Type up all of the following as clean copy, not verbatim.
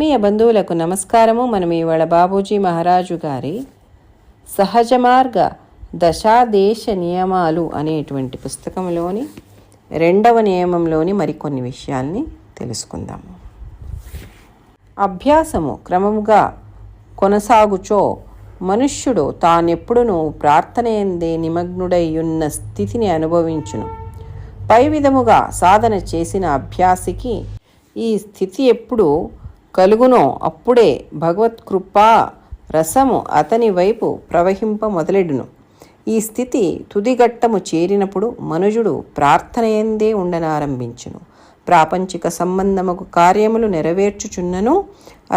ఆత్మీయ బంధువులకు నమస్కారము. మనం ఇవాళ బాబూజీ మహారాజు గారి సహజ మార్గ దశాదేశ నియమాలు అనేటువంటి పుస్తకంలోని 2వ నియమంలోని మరికొన్ని విషయాల్ని తెలుసుకుందాము. అభ్యాసము క్రమముగా కొనసాగుచో మనుష్యుడు తానెప్పుడునూ ప్రార్థనయందే నిమగ్నుడయ్యున్న స్థితిని అనుభవించును. పై విధముగా సాధన చేసిన అభ్యాసికి ఈ స్థితి ఎప్పుడు కలుగునో అప్పుడే భగవత్కృపా రసము అతని వైపు ప్రవహింప మొదలెడును. ఈ స్థితి తుదిఘట్టము చేరినప్పుడు మనుజుడు ప్రార్థనయందే ఉండనారంభించును. ప్రాపంచిక సంబంధముకు కార్యములు నెరవేర్చుచున్నను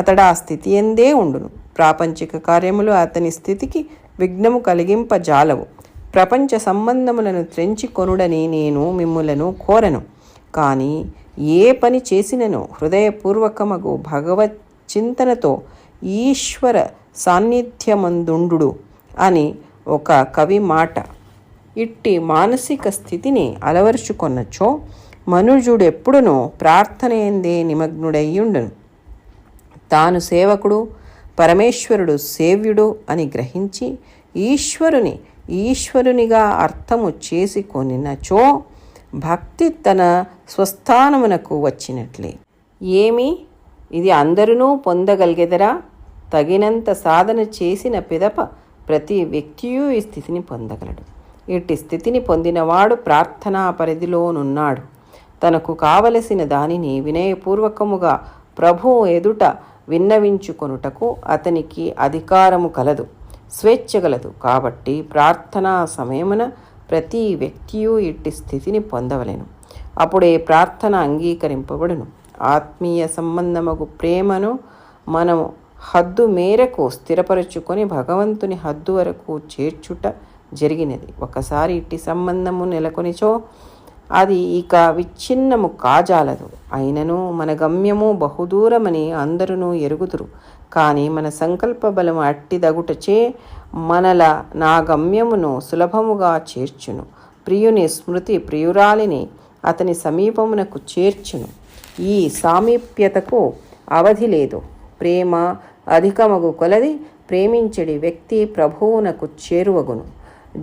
అతడా స్థితి ఎందే ఉండును. ప్రాపంచిక కార్యములు అతని స్థితికి విఘ్నము కలిగింపజాలవు. ప్రపంచ సంబంధములను త్రెంచి కొనుడని నేను మిమ్ములను కోరను. కానీ ఏ పని చేసినను హృదయపూర్వకమగు భగవత్ చింతనతో ఈశ్వర సాన్నిధ్యమందుండు అని ఒక కవి మాట. ఇట్టి మానసిక స్థితిని అలవరుచుకొన్నచో మనుజుడెప్పుడునూ ప్రార్థనయందే నిమగ్నుడయ్యుండును. తాను సేవకుడు, పరమేశ్వరుడు సేవ్యుడు అని గ్రహించి ఈశ్వరునిగా అర్థము చేసుకొనినచో భక్తి తన స్వస్థానమునకు వచ్చినట్లే. ఏమి ఇది అందరూ పొందగలిగెదరా? తగినంత సాధన చేసిన పిదప ప్రతి వ్యక్తియూ ఈ స్థితిని పొందగలడు. ఇట్టి స్థితిని పొందినవాడు ప్రార్థనా పరిధిలోనున్నాడు. తనకు కావలసిన దానిని వినయపూర్వకముగా ప్రభువు ఎదుట విన్నవించుకొనుటకు అతనికి అధికారము కలదు, స్వేచ్ఛ గలదు. కాబట్టి ప్రార్థనా సమయమున ప్రతి వ్యక్తియూ ఇట్టి స్థితిని పొందవలెను. అప్పుడే ప్రార్థన అంగీకరింపబడును. ఆత్మీయ సంబంధముకు ప్రేమను మనము హద్దు మేరకు స్థిరపరచుకొని భగవంతుని హద్దు వరకు చేర్చుట జరిగినది. ఒకసారి ఇట్టి సంబంధము నెలకొనిచో అది ఇక విచ్ఛిన్నము కాజాలదు. అయినను మన గమ్యము బహుదూరమని అందరూ ఎరుగుదురు. కానీ మన సంకల్ప బలము అట్టిదగుటచే మనల నా గమ్యమును సులభముగా చేర్చును. ప్రియుని స్మృతి ప్రియురాలిని అతని సమీపమునకు చేర్చును. ఈ సామీప్యతకు అవధి లేదు. ప్రేమ అధికమగు కొలది ప్రేమించడి వ్యక్తి ప్రభువునకు చేరువగును.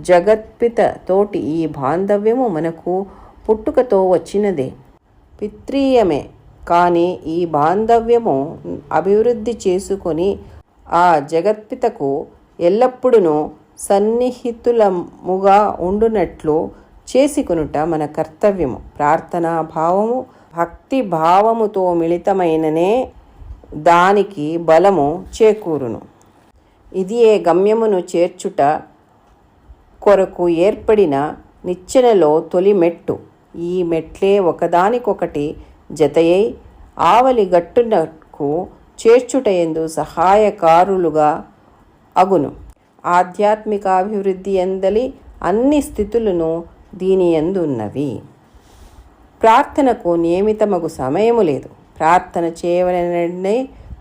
జగత్పిత తోటి ఈ బాంధవ్యము మనకు పుట్టుకతో వచ్చినదే, పిత్రీయమే. కానీ ఈ బాంధవ్యము అభివృద్ధి చేసుకొని ఆ జగత్పితకు ఎల్లప్పుడూ సన్నిహితులముగా ఉండునట్లు చేసుకొనుట మన కర్తవ్యము. ప్రార్థనా భావము భక్తి భావముతో మిళితమైననే దానికి బలము చేకూరును. ఇది ఏ గమ్యమును చేర్చుట కొరకు ఏర్పడిన నిచ్చెనలో తొలి మెట్టు. ఈ మెట్లే ఒకదానికొకటి జతయై ఆవలి గట్టునకు చేర్చుటయందు సహాయకారులుగా అగును. ఆధ్యాత్మికాభివృద్ధి ఎందలి అన్ని స్థితులను దీని యందు ఉన్నవి. ప్రార్థనకు నియమితమగు సమయము లేదు. ప్రార్థన చేయవలననే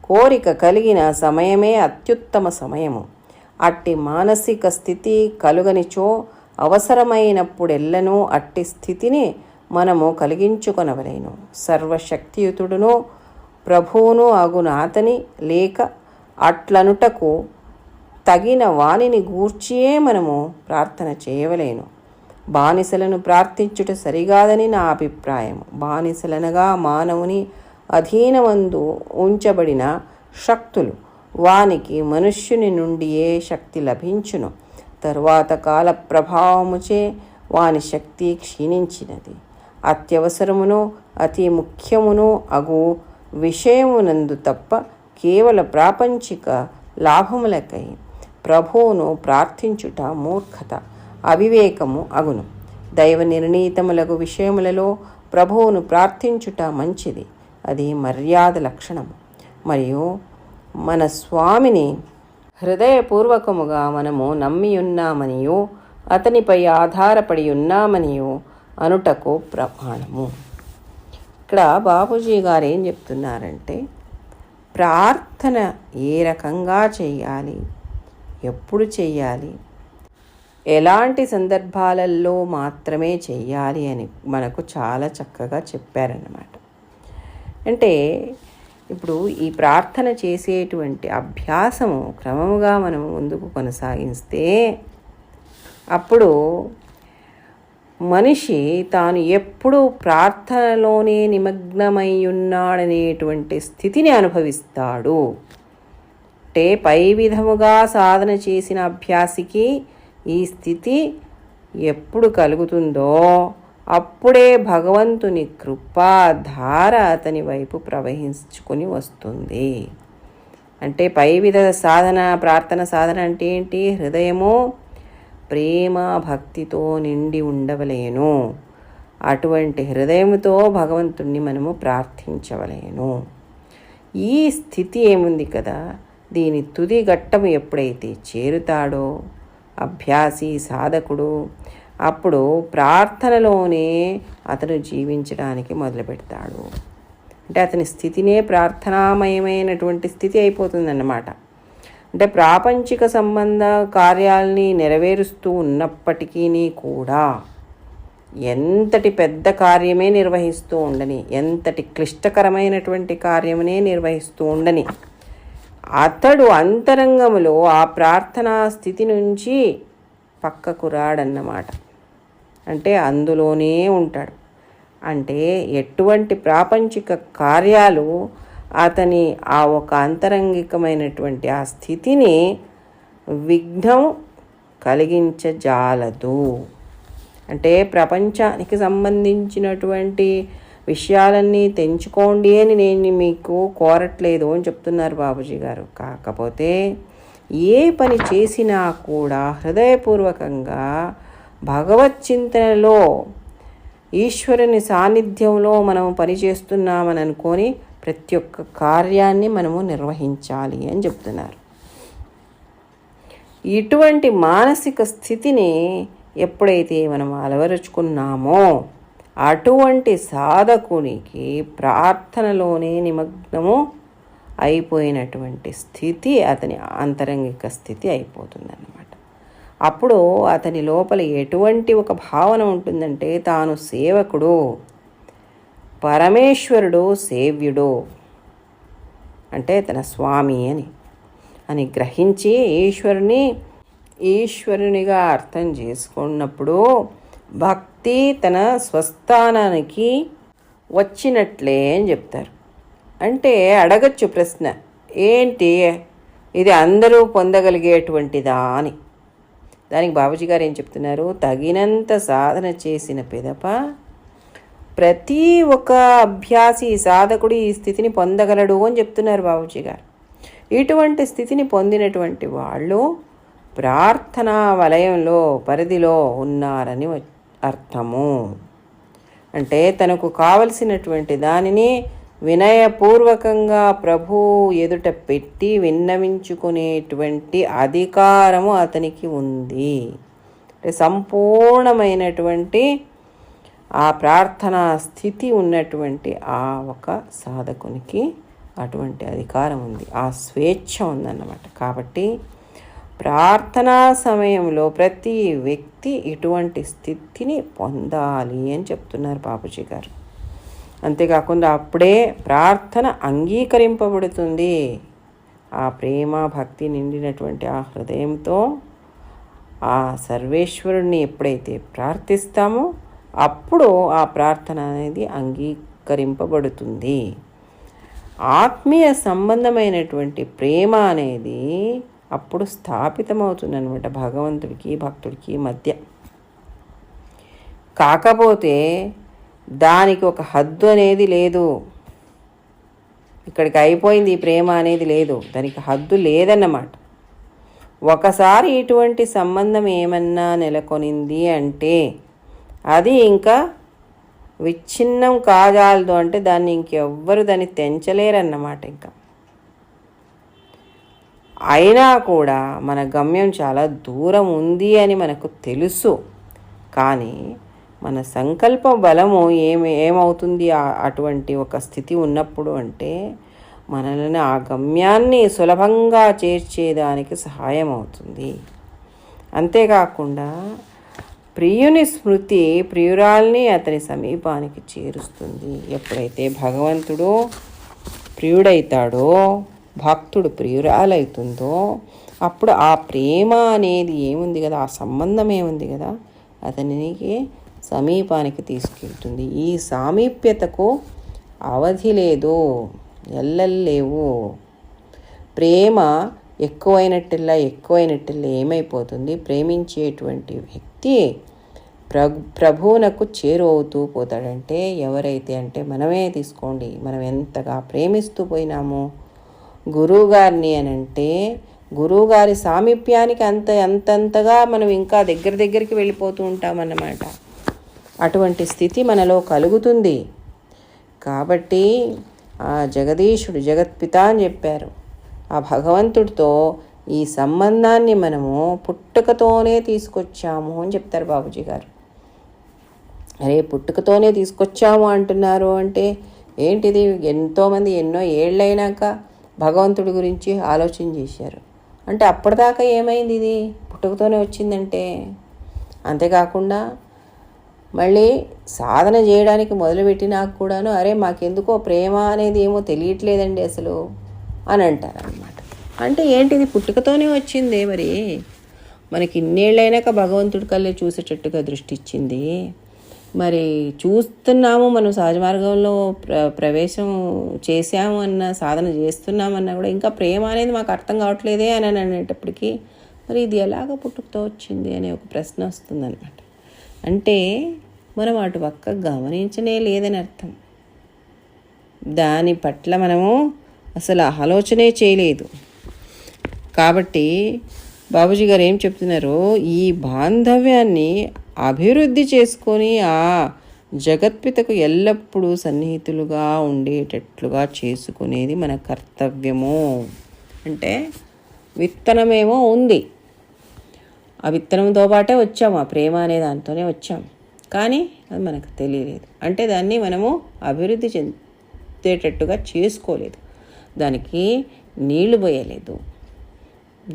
కోరిక కలిగిన సమయమే అత్యుత్తమ సమయము. అట్టి మానసిక స్థితి కలుగనిచో అవసరమైనప్పుడెల్లనూ అట్టి స్థితిని మనము కలిగించుకొనవలేను. సర్వశక్తియుతుడును ప్రభువును అగున అతని లేక అట్లనుటకు తగిన వానిని గూర్చియే మనము ప్రార్థన చేయవలేను. బానిసలను ప్రార్థించుట సరిగాదని నా అభిప్రాయము. బానిసలనగా మానవుని అధీనమందు ఉంచబడిన శక్తులు. వానికి మనుష్యుని నుండియే శక్తి లభించును. తరువాత కాల ప్రభావముచే వాని శక్తి క్షీణించినది. అత్యవసరమును అతి ముఖ్యమును అగు విషయమునందు తప్ప కేవల ప్రాపంచిక లాభములకై ప్రభువును ప్రార్థించుట మూర్ఖత, అవివేకము అగును. దైవ నిర్ణీతములగు విషయములలో ప్రభువును ప్రార్థించుట మంచిది. అది మర్యాద లక్షణము. మరియు మన స్వామిని హృదయపూర్వకముగా మనము నమ్మియున్నామనియో అతనిపై ఆధారపడి ఉన్నామనియో అనుటకు ప్రమాణము. ఇక్కడ బాపూజీ గారు ఏం చెప్తున్నారంటే, ప్రార్థన ఏ రకంగా చేయాలి, ఎప్పుడు చెయ్యాలి, ఎలాంటి సందర్భాలలో మాత్రమే చెయ్యాలి అని మనకు చాలా చక్కగా చెప్పారన్నమాట. అంటే ఇప్పుడు ఈ ప్రార్థన చేసేటువంటి అభ్యాసము క్రమముగా మనము ముందుకు కొనసాగిస్తే అప్పుడు మనిషి తాను ఎప్పుడూ ప్రార్థనలోనే నిమగ్నమై ఉన్నాడనేటువంటి స్థితిని అనుభవిస్తాడు. అంటే పై విధముగా సాధన చేసిన అభ్యాసికి ఈ స్థితి ఎప్పుడు కలుగుతుందో అప్పుడే భగవంతుని కృపాధార అతని వైపు ప్రవహించుకొని వస్తుంది. అంటే పై విధ సాధన, ప్రార్థన సాధన అంటే ఏంటి? హృదయము ప్రేమ భక్తితో నిండి ఉండవలేను. అటువంటి హృదయముతో భగవంతుణ్ణి మనము ప్రార్థించవలేను. ఈ స్థితి ఏముంది కదా, దీని తుది ఘట్టము ఎప్పుడైతే చేరుతాడో అభ్యాసి సాధకుడు, అప్పుడు ప్రార్థనలోనే అతను జీవించడానికి మొదలు పెడతాడు. అంటే అతని స్థితినే ప్రార్థనామయమైనటువంటి స్థితి అయిపోతుందన్నమాట. అంటే ప్రాపంచిక సంబంధ కార్యాలని నెరవేరుస్తూ ఉన్నప్పటికీ కూడా ఎంతటి పెద్ద కార్యమే నిర్వహిస్తూ ఉండని, ఎంతటి క్లిష్టకరమైనటువంటి కార్యమునే నిర్వహిస్తూ ఉండని, అతడు అంతరంగములో ఆ ప్రార్థనా స్థితి నుంచి పక్కకు రాడన్నమాట. అంటే అందులోనే ఉంటాడు. అంటే ఎటువంటి ప్రాపంచిక కార్యాలు అతని ఆ ఒక అంతరంగికమైనటువంటి ఆ స్థితిని విఘ్నం కలిగించజాలదు. అంటే ప్రపంచానికి సంబంధించినటువంటి విషయాలన్నీ తెంచుకోండి అని నేను మీకు కోరట్లేదు అని చెప్తున్నారు బాబూజీ గారు. కాకపోతే ఏ పని చేసినా కూడా హృదయపూర్వకంగా భగవత్ చింతనలో ఈశ్వరుని సాన్నిధ్యంలో మనము పనిచేస్తున్నామని అనుకొని ప్రతి ఒక్క కార్యాన్ని మనము నిర్వహించాలి అని చెప్తున్నారు. ఇటువంటి మానసిక స్థితిని ఎప్పుడైతే మనం అలవరుచుకున్నామో అటువంటి సాధకునికి ప్రార్థనలోనే నిమగ్నము అయిపోయినటువంటి స్థితి అతని అంతరంగిక స్థితి అయిపోతుందన్నమాట. అప్పుడు అతని లోపల ఎటువంటి ఒక భావన ఉంటుందంటే తాను సేవకుడు, పరమేశ్వరుడు సేవ్యుడు, అంటే తన స్వామి అని గ్రహించి ఈశ్వరునిగా అర్థం చేసుకున్నప్పుడు భక్తి తన స్వస్థానానికి వచ్చినట్లే అని చెప్తారు. అంటే అడగచ్చు ప్రశ్న, ఏంటి ఇది అందరూ పొందగలిగేటువంటిదా అని. దానికి బాబూజీ గారు ఏం చెప్తున్నారు? తగినంత సాధన చేసిన పిదప ప్రతి ఒక్క అభ్యాసి సాధకుడు ఈ స్థితిని పొందగలడు అని చెప్తున్నారు బాబూజీ గారు. ఇటువంటి స్థితిని పొందినటువంటి వాళ్ళు ప్రార్థనా వలయంలో పరిధిలో ఉన్నారని అర్థము. అంటే తనకు కావలసినటువంటి దానిని వినయపూర్వకంగా ప్రభు ఎదుట పెట్టి విన్నవించుకునేటువంటి అధికారము అతనికి ఉంది. అంటే సంపూర్ణమైనటువంటి ఆ ప్రార్థనా స్థితి ఉన్నటువంటి ఆ ఒక సాధకునికి అటువంటి అధికారం ఉంది, ఆ స్వేచ్ఛ ఉందన్నమాట. కాబట్టి ప్రార్థనా సమయంలో ప్రతి వ్యక్తి ఇటువంటి స్థితిని పొందాలి అని చెప్తున్నారు బాబూజీ గారు. అంతేకాకుండా అప్పుడే ప్రార్థన అంగీకరింపబడుతుంది. ఆ ప్రేమ భక్తి నిండినటువంటి ఆ హృదయంతో ఆ సర్వేశ్వరుణ్ణి ఎప్పుడైతే ప్రార్థిస్తామో అప్పుడు ఆ ప్రార్థన అనేది అంగీకరింపబడుతుంది. ఆత్మీయ సంబంధమైనటువంటి ప్రేమ అనేది అప్పుడు స్థాపితమవుతుందన్నమాట భగవంతుడికి భక్తుడికి మధ్య. కాకపోతే దానికి ఒక హద్దు అనేది లేదు. ఇక్కడికి అయిపోయింది ఈ ప్రేమ అనేది లేదు, దానికి హద్దు లేదన్నమాట. ఒకసారి ఇటువంటి సంబంధం ఏమన్నా నెలకొనింది అంటే అది ఇంకా విచ్ఛిన్నం కాజాలదు. అంటే దాన్ని ఇంకెవ్వరు దాన్ని తెంచలేరన్నమాట. ఇంకా అయినా కూడా మన గమ్యం చాలా దూరం ఉంది అని మనకు తెలుసు. కానీ మన సంకల్ప బలము ఏమవుతుంది అటువంటి ఒక స్థితి ఉన్నప్పుడు అంటే మనల్ని ఆ గమ్యాన్ని సులభంగా చేర్చేదానికి సహాయం అవుతుంది. అంతేకాకుండా ప్రియుని స్మృతి ప్రియురాల్ని అతని సమీపానికి చేరుస్తుంది. ఎప్పుడైతే భగవంతుడు ప్రియుడైతాడో, భక్తుడు ప్రియురాలవుతుందో, అప్పుడు ఆ ప్రేమ అనేది ఏముంది కదా, ఆ సంబంధం ఏముంది కదా, అతనికి సమీపానికి తీసుకెళ్తుంది. ఈ సామీప్యతకు అవధి లేదు, ఎల్లలేవు. ప్రేమ ఎక్కువైనట్టల్లా ఏమైపోతుంది, ప్రేమించేటువంటి వ్యక్తి ప్రభువునకు చేరువవుతూ పోతాడంటే ఎవరైతే అంటే మనమే తీసుకోండి. మనం ఎంతగా ప్రేమిస్తూ పోయినామో గురువుగారిని అని అంటే గురువుగారి సామీప్యానికి అంతంతగా మనం ఇంకా దగ్గరికి వెళ్ళిపోతూ ఉంటామన్నమాట. అటువంటి స్థితి మనలో కలుగుతుంది. కాబట్టి ఆ జగదీశుడు జగత్పిత అని చెప్పారు. ఆ భగవంతుడితో ఈ సంబంధాన్ని మనము పుట్టుకతోనే తీసుకొచ్చాము అని చెప్తారు బాబూజీ గారు. అరే పుట్టుకతోనే తీసుకొచ్చాము అంటున్నారు అంటే ఏంటిది? ఎంతోమంది ఎన్నో ఏళ్ళైనాక భగవంతుడి గురించి ఆలోచన చేశారు అంటే అప్పటిదాకా ఏమైంది? ఇది పుట్టుకతోనే వచ్చిందంటే. అంతేకాకుండా మళ్ళీ సాధన చేయడానికి మొదలుపెట్టినాక కూడాను అరే మాకెందుకో ప్రేమ అనేది ఏమో తెలియట్లేదండి అసలు అని అంటారనమాట. అంటే ఏంటిది? పుట్టుకతోనే వచ్చిందే. మరి మనకి ఇన్నేళ్ళైనాక భగవంతుడి కళ్ళే చూసేటట్టుగా దృష్టి ఇచ్చింది. మరి చూస్తున్నాము, మనం సహజ మార్గంలో ప్రవేశం చేశాము అన్న, సాధన చేస్తున్నామన్నా కూడా ఇంకా ప్రేమ అనేది మాకు అర్థం కావట్లేదే అని అనేటప్పటికీ మరి ఇది ఎలాగ పుట్టుకతో వచ్చింది అనే ఒక ప్రశ్న వస్తుందన్నమాట. అంటే మనం అటు పక్క గమనించనే లేదని అర్థం. దాని పట్ల మనము అసలు ఆలోచనే చేయలేదు. కాబట్టి బాబూజీ గారు ఏం చెప్తున్నారు, ఈ బాంధవ్యాన్ని అభివృద్ధి చేసుకొని ఆ జగత్పితకు ఎల్లప్పుడూ సన్నిహితులుగా ఉండేటట్లుగా చేసుకునేది మన కర్తవ్యము. అంటే విత్తనమేమో ఉంది, ఆ విత్తనంతో పాటే వచ్చాము, ఆ ప్రేమ అనే దాంతోనే వచ్చాము, కానీ అది మనకు తెలియలేదు. అంటే దాన్ని మనము అభివృద్ధి చెందేటట్టుగా చేసుకోలేదు, దానికి నీళ్లు పోయలేదు,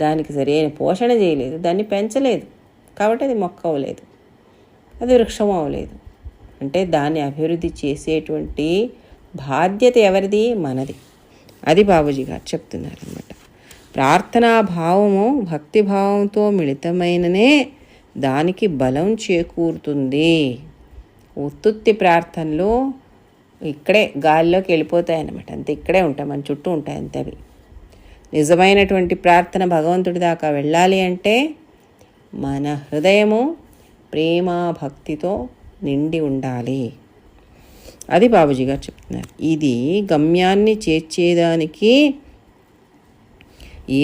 దానికి సరైన పోషణ చేయలేదు, దాన్ని పెంచలేదు. కాబట్టి అది మొక్క అవ్వలేదు, అది వృక్షం అవ్వలేదు. అంటే దాన్ని అభివృద్ధి చేసేటువంటి బాధ్యత ఎవరిది? మనది. అది బాబూజీ గారు చెప్తున్నారు అన్నమాట. ప్రార్థనా భావము భక్తిభావంతో మిళితమైననే దానికి బలం చేకూరుతుంది. ఉత్తుత్తి ప్రార్థనలు ఇక్కడే గాలిలోకి వెళ్ళిపోతాయన్నమాట. అంతే, ఇక్కడే ఉంటాయి, మన చుట్టూ ఉంటాయి అంతే. అవి నిజమైనటువంటి ప్రార్థన భగవంతుడి దాకా వెళ్ళాలి అంటే మన హృదయము ప్రేమ భక్తితో నిండి ఉండాలి. అది బాబూజీ గారు చెప్తున్నారు. ఇది గమ్యాన్ని చేర్చేదానికి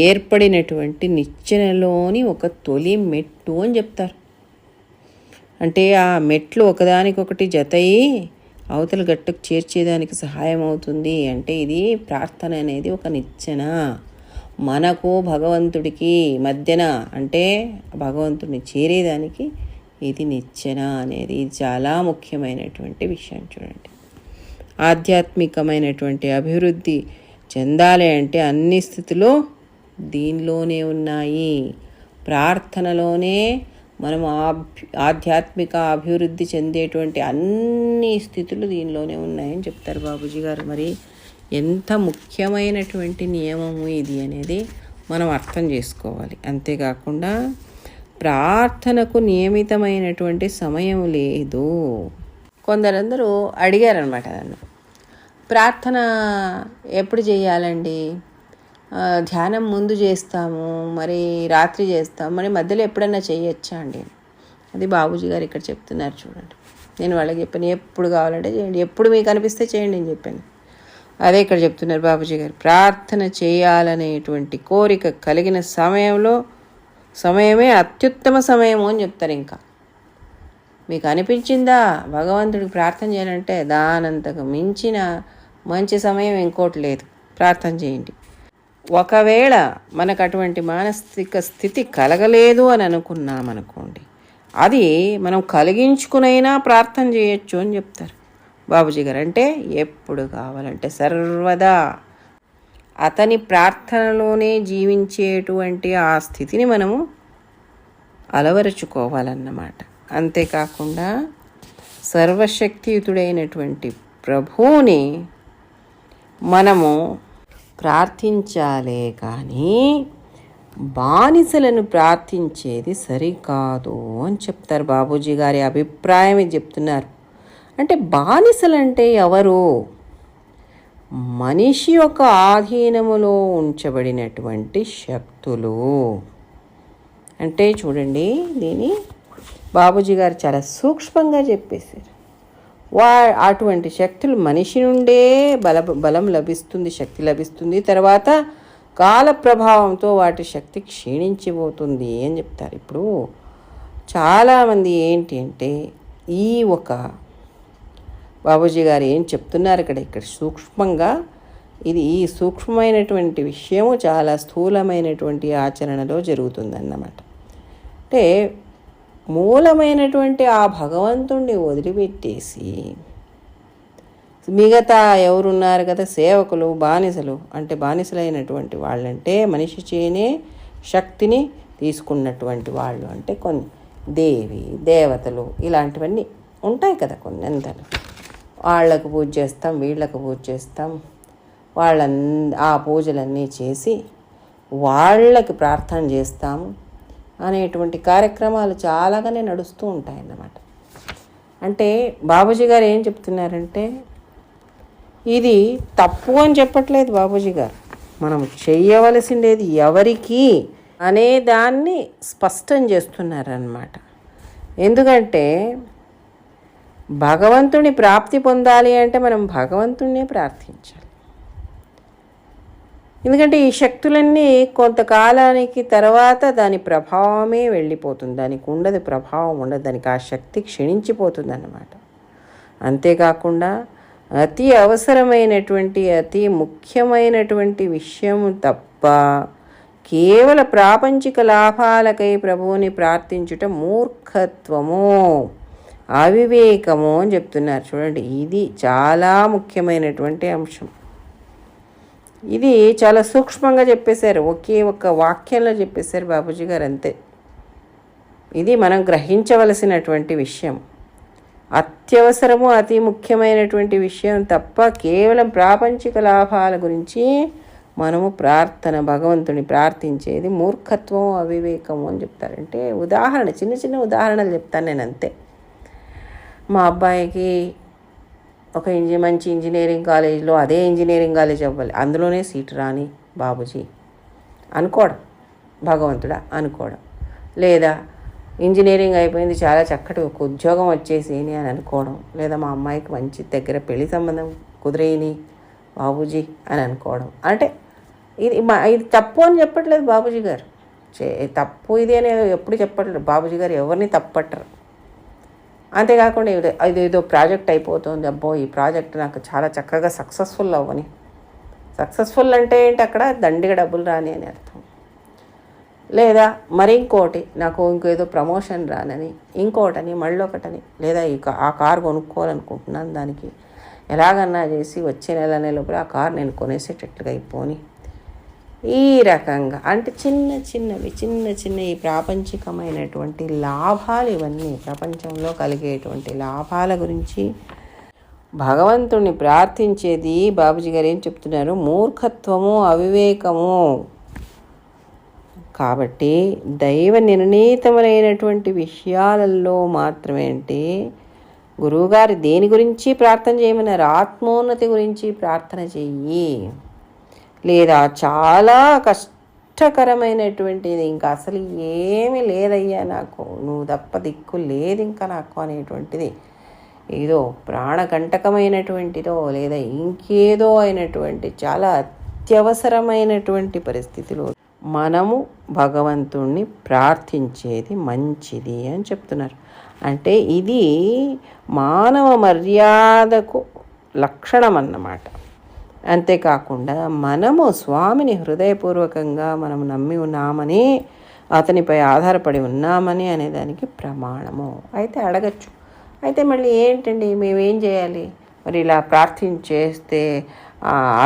ఏర్పడినటువంటి నిచ్చెనలోని ఒక తొలి మెట్టు అని చెప్తారు. అంటే ఆ మెట్లు ఒకదానికొకటి జతయి అవతల గట్టుకు చేర్చేదానికి సహాయం అవుతుంది. అంటే ఇది ప్రార్థన అనేది ఒక నిచ్చెన, మనకు భగవంతుడికి మధ్యన, అంటే భగవంతుడిని చేరేదానికి ఇది నిచ్చెన అనేది. ఇది చాలా ముఖ్యమైనటువంటి విషయం. చూడండి, ఆధ్యాత్మికమైనటువంటి అభివృద్ధి చెందాలి అంటే అన్ని స్థితిలో దీనిలోనే ఉన్నాయి. ప్రార్థనలోనే మనం ఆధ్యాత్మిక అభివృద్ధి చెందేటువంటి అన్ని స్థితులు దీనిలోనే ఉన్నాయని చెప్తారు బాబూజీ గారు. మరి ఎంత ముఖ్యమైనటువంటి నియమము ఇది అనేది మనం అర్థం చేసుకోవాలి. అంతేకాకుండా ప్రార్థనకు నియమితమైనటువంటి సమయం లేదు. కొందరందరూ అడిగారనమాట నన్ను, ప్రార్థన ఎప్పుడు చేయాలండి? ధ్యానం ముందు చేస్తాము, మరి రాత్రి చేస్తాము, మరి మధ్యలో ఎప్పుడన్నా చేయొచ్చా అండి? అది బాబూజీ గారు ఇక్కడ చెప్తున్నారు. చూడండి, నేను వాళ్ళకి చెప్పాను ఎప్పుడు కావాలంటే చేయండి, ఎప్పుడు మీకు అనిపిస్తే చేయండి అని చెప్పాను. అదే ఇక్కడ చెప్తున్నారు బాబూజీ గారు. ప్రార్థన చేయాలనేటువంటి కోరిక కలిగిన సమయమే అత్యుత్తమ సమయము అని చెప్తారు. ఇంకా మీకు అనిపించిందా భగవంతుడికి ప్రార్థన చేయాలంటే దానంతకు మించిన మంచి సమయం ఇంకోటి లేదు, ప్రార్థన చేయండి. ఒకవేళ మనకు అటువంటి మానసిక స్థితి కలగలేదు అని అనుకున్నామనుకోండి, అది మనం కలిగించుకునైనా ప్రార్థన చేయొచ్చు అని చెప్తారు బాబూజీ గారు. అంటే ఎప్పుడు కావాలంటే సర్వదా అతని ప్రార్థనలోనే జీవించేటువంటి ఆ స్థితిని మనము అలవరుచుకోవాలన్నమాట. అంతేకాకుండా సర్వశక్తియుతుడైనటువంటి ప్రభువుని మనము ప్రార్థించాలే కానీ బానిసలను ప్రార్థించేది సరికాదు అని చెప్తారు. బాబూజీ గారి అభిప్రాయం ఇది చెప్తున్నారు. అంటే బానిసలంటే ఎవరు? మనిషి యొక్క ఆధీనములో ఉంచబడినటువంటి శక్తులు. అంటే చూడండి, దీన్ని బాబూజీ గారు చాలా సూక్ష్మంగా చెప్పేశారు. అటువంటి శక్తులు మనిషి నుండే బలం లభిస్తుంది, శక్తి లభిస్తుంది. తర్వాత కాల ప్రభావంతో వాటి శక్తి క్షీణించిపోతుంది అని చెప్తారు. ఇప్పుడు చాలామంది ఏంటి అంటే ఈ ఒక బాబూజీ గారు ఏం చెప్తున్నారు ఇక్కడ సూక్ష్మంగా, ఈ సూక్ష్మమైనటువంటి విషయము చాలా స్థూలమైనటువంటి ఆచరణలో జరుగుతుందన్నమాట. అంటే మూలమైనటువంటి ఆ భగవంతుణ్ణి వదిలిపెట్టేసి మిగతా ఎవరున్నారు కదా, సేవకులు, బానిసలు, అంటే బానిసలైనటువంటి వాళ్ళంటే మనిషి చేనే శక్తిని తీసుకున్నటువంటి వాళ్ళు, అంటే కొన్ని దేవి దేవతలు ఇలాంటివన్నీ ఉంటాయి కదా కొన్ని అంతలు. వాళ్ళకు పూజ చేస్తాం, వీళ్ళకు పూజ చేస్తాం, ఆ పూజలన్నీ చేసి వాళ్ళకి ప్రార్థన చేస్తాము అనేటువంటి కార్యక్రమాలు చాలాగానే నడుస్తూ ఉంటాయన్నమాట. అంటే బాబూజీ గారు ఏం చెప్తున్నారంటే ఇది తప్పు అని చెప్పట్లేదు బాబూజీ గారు. మనం చెయ్యవలసిందేది ఎవరికి అనే దాన్ని స్పష్టం చేస్తున్నారన్నమాట. ఎందుకంటే భగవంతుని ప్రాప్తి పొందాలి అంటే మనం భగవంతుణ్ణే ప్రార్థించాలి. ఎందుకంటే ఈ శక్తులన్నీ కొంతకాలానికి తర్వాత దాని ప్రభావమే వెళ్ళిపోతుంది, దానికి ఉండదు, ప్రభావం ఉండదు, దానికి ఆ శక్తి క్షీణించిపోతుంది అన్నమాట. అంతేకాకుండా అతి అవసరమైనటువంటి అతి ముఖ్యమైనటువంటి విషయం తప్ప కేవల ప్రాపంచిక లాభాలకై ప్రభువుని ప్రార్థించుట మూర్ఖత్వము, అవివేకము అని చెప్తున్నారు. చూడండి, ఇది చాలా ముఖ్యమైనటువంటి అంశం. ఇది చాలా సూక్ష్మంగా చెప్పేశారు, ఒకే ఒక్క వాక్యంలో చెప్పేశారు బాబూజీ గారు, అంతే. ఇది మనం గ్రహించవలసినటువంటి విషయం. అత్యవసరము అతి ముఖ్యమైనటువంటి విషయం తప్ప కేవలం ప్రాపంచిక లాభాల గురించి మనము భగవంతుని ప్రార్థించేది మూర్ఖత్వం, అవివేకము అని చెప్తారంటే ఉదాహరణ, చిన్న చిన్న ఉదాహరణలు చెప్తాను నేను, అంతే. మా అబ్బాయికి ఒక మంచి ఇంజనీరింగ్ కాలేజీలో, అదే ఇంజనీరింగ్ కాలేజ్ అవ్వాలి, అందులోనే సీటు రాని బాబూజీ అనుకోవడం, భగవంతుడా అనుకోవడం. లేదా ఇంజనీరింగ్ అయిపోయింది, చాలా చక్కటి ఒక ఉద్యోగం వచ్చేసేని అని అనుకోవడం. లేదా మా అమ్మాయికి మంచి దగ్గర పెళ్లి సంబంధం కుదిరేని బాబూజీ అని అనుకోవడం. అంటే ఇది తప్పు అని చెప్పట్లేదు బాబూజీ గారు, తప్పు ఇది అని ఎప్పుడు చెప్పట్లేదు బాబూజీ గారు, ఎవరిని తప్పట్టరు. అంతేకాకుండా ఇదేదో ప్రాజెక్ట్ అయిపోతుంది, అబ్బో ఈ ప్రాజెక్ట్ నాకు చాలా చక్కగా సక్సెస్ఫుల్ అవ్వని. సక్సెస్ఫుల్ అంటే ఏంటి, అక్కడ దండిగా డబ్బులు రాని అని అర్థం. లేదా మరి ఇంకోటి, నాకు ఇంకేదో ప్రమోషన్ రానని, ఇంకోటని, మళ్ళొకటని. లేదా ఆ కారు కొనుక్కోవాలనుకుంటున్నాను, దానికి ఎలాగన్నా చేసి వచ్చే నెలలోపల ఆ కారు నేను కొనేసేటట్లుగా అయిపోని. ఈ రకంగా అంటే చిన్న చిన్న ఈ ప్రాపంచికమైనటువంటి లాభాలు, ఇవన్నీ ప్రపంచంలో కలిగేటువంటి లాభాల గురించి భగవంతుణ్ణి ప్రార్థించేది బాబూజీ గారు ఏం చెప్తున్నారు, మూర్ఖత్వము, అవివేకము. కాబట్టి దైవ నిర్ణీతమైనటువంటి విషయాలలో మాత్రమే, అంటే గురువుగారు దేని గురించి ప్రార్థన చేయమన్నారు, ఆత్మోన్నతి గురించి ప్రార్థన చెయ్యి. లేదా చాలా కష్టకరమైనటువంటిది, ఇంకా అసలు ఏమీ లేదయ్యా నాకు, నువ్వు తప్ప దిక్కు లేదు ఇంకా నాకు అనేటువంటిది, ఏదో ప్రాణకంటకమైనటువంటిదో లేదా ఇంకేదో అయినటువంటి చాలా అత్యవసరమైనటువంటి పరిస్థితిలో మనము భగవంతుణ్ణి ప్రార్థించేది మంచిది అని చెప్తున్నారు. అంటే ఇది మానవ మర్యాదకు లక్షణం అన్నమాట. అంతేకాకుండా మనము స్వామిని హృదయపూర్వకంగా మనం నమ్మి ఉన్నామని, అతనిపై ఆధారపడి ఉన్నామని అనేదానికి ప్రమాణము. అయితే అడగచ్చు, అయితే మళ్ళీ ఏంటండి మేమేం చేయాలి, మరి ఇలా ప్రార్థించేస్తే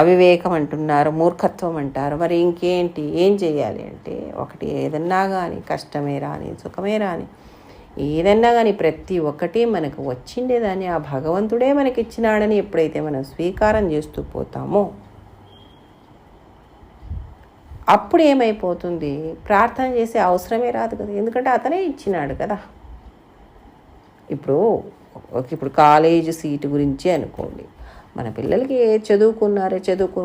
అవివేకం అంటున్నారు, మూర్ఖత్వం అంటారు, మరి ఇంకేంటి, ఏం చేయాలి అంటే, ఒకటి ఏదన్నా కానీ కష్టమే రాని సుఖమే రాని ఏదన్నా కానీ ప్రతి ఒక్కటి మనకు వచ్చిండేదాన్ని ఆ భగవంతుడే మనకిచ్చినాడని ఎప్పుడైతే మనం స్వీకారం చేస్తూ పోతామో అప్పుడు ఏమైపోతుంది, ప్రార్థన చేసే అవసరమే రాదు కదా, ఎందుకంటే అతనే ఇచ్చినాడు కదా. ఇప్పుడు కాలేజ్ సీటు గురించి అనుకోండి, మన పిల్లలకి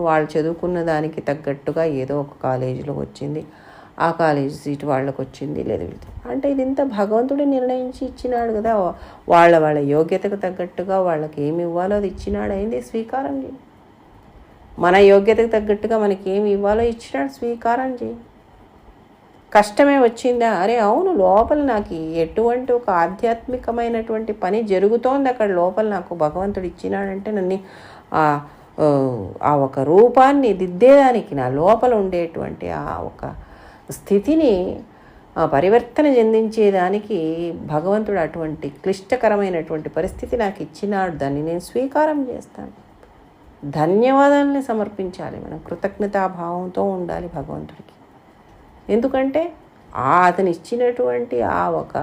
వాళ్ళు చదువుకున్న దానికి తగ్గట్టుగా ఏదో ఒక కాలేజీలో వచ్చింది, ఆ కాలేజీ సీటు వాళ్ళకు వచ్చింది లేదు అంటే ఇది ఇంత భగవంతుడు నిర్ణయించి ఇచ్చినాడు కదా. వాళ్ళ యోగ్యతకు తగ్గట్టుగా వాళ్ళకి ఏమి ఇవ్వాలో అది ఇచ్చినాడు, అయింది స్వీకారం చేయి. మన యోగ్యతకు తగ్గట్టుగా మనకి ఏమి ఇవ్వాలో ఇచ్చినాడు, స్వీకారం చేయి. కష్టమే వచ్చిందా, అరే అవును లోపల నాకు ఎటువంటి ఒక ఆధ్యాత్మికమైనటువంటి పని జరుగుతోంది అక్కడ లోపల, నాకు భగవంతుడు ఇచ్చినాడంటే నన్ను ఆ ఒక రూపాన్ని దిద్దేదానికి, నా లోపల ఉండేటువంటి ఆ ఒక స్థితిని పరివర్తన చెందించేదానికి భగవంతుడు అటువంటి క్లిష్టకరమైనటువంటి పరిస్థితి నాకు ఇచ్చినాడు, దాన్ని నేను స్వీకారం చేస్తాను. ధన్యవాదాలని సమర్పించాలి మనం, కృతజ్ఞతాభావంతో ఉండాలి భగవంతుడికి. ఎందుకంటే అతను ఇచ్చినటువంటి ఆ ఒక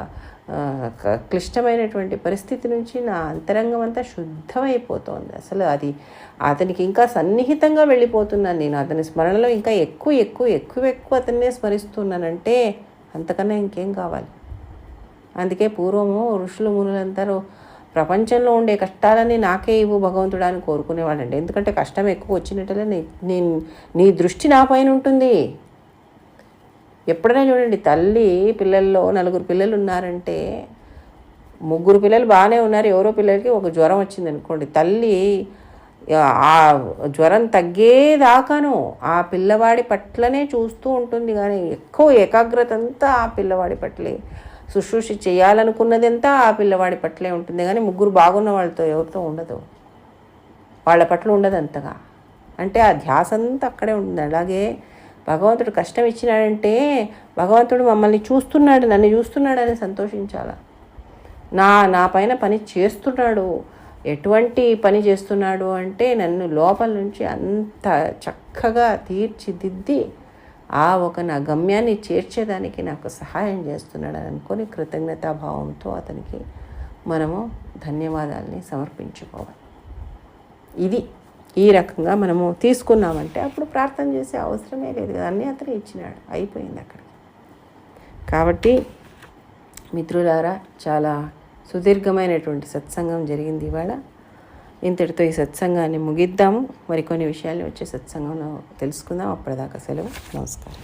క్లిష్టమైనటువంటి పరిస్థితి నుంచి నా అంతరంగం అంతా శుద్ధమైపోతుంది. అసలు అది అతనికి ఇంకా సన్నిహితంగా వెళ్ళిపోతున్నాను నేను, అతని స్మరణలో ఇంకా ఎక్కువ అతన్నే స్మరిస్తున్నానంటే అంతకన్నా ఇంకేం కావాలి. అందుకే పూర్వము ఋషులు మునులందరూ ప్రపంచంలో ఉండే కష్టాలన్నీ నాకే ఇవ్వు భగవంతుడా అని కోరుకునేవాడండి. ఎందుకంటే కష్టం ఎక్కువ వచ్చినట్లే నీ దృష్టి నా పైన ఉంటుంది. ఎప్పుడైనా చూడండి, తల్లి పిల్లల్లో 4 పిల్లలు ఉన్నారంటే 3 పిల్లలు బాగానే ఉన్నారు, ఎవరో పిల్లలకి ఒక జ్వరం వచ్చింది అనుకోండి, తల్లి ఆ జ్వరం తగ్గేదాకాను ఆ పిల్లవాడి పట్లనే చూస్తూ ఉంటుంది. కానీ ఎక్కువ ఏకాగ్రత అంతా ఆ పిల్లవాడి పట్లే, శుశ్రూష చేయాలనుకున్నదంతా ఆ పిల్లవాడి పట్లే ఉంటుంది. కానీ 3 బాగున్న వాళ్ళతో ఎవరితో ఉండదు, వాళ్ళ పట్ల ఉండదు అంతగా. అంటే ఆ ధ్యాస అంతా అక్కడే ఉంటుంది. అలాగే భగవంతుడు కష్టం ఇచ్చినాడంటే భగవంతుడు మమ్మల్ని చూస్తున్నాడు, నన్ను చూస్తున్నాడని సంతోషించాల. నా పైన పని చేస్తున్నాడు. ఎటువంటి పని చేస్తున్నాడు అంటే నన్ను లోపల నుంచి అంత చక్కగా తీర్చిదిద్ది ఆ ఒక నా గమ్యాన్ని చేర్చేదానికి నాకు సహాయం చేస్తున్నాడు అని అనుకొని కృతజ్ఞతాభావంతో అతనికి మనము ధన్యవాదాలని సమర్పించుకోవాలి. ఈ రకంగా మనము తీసుకున్నామంటే అప్పుడు ప్రార్థన చేసే అవసరమే లేదు కదా, అన్నీ అతనే ఇచ్చినాడు, అయిపోయింది అక్కడ. కాబట్టి మిత్రులారా, చాలా సుదీర్ఘమైనటువంటి సత్సంగం జరిగింది ఇవాళ. ఇంతటితో ఈ సత్సంగాన్ని ముగిద్దాము. మరికొన్ని విషయాలు వచ్చే సత్సంగంలో తెలుసుకుందాం. అప్పటిదాకా సెలవు. నమస్కారం.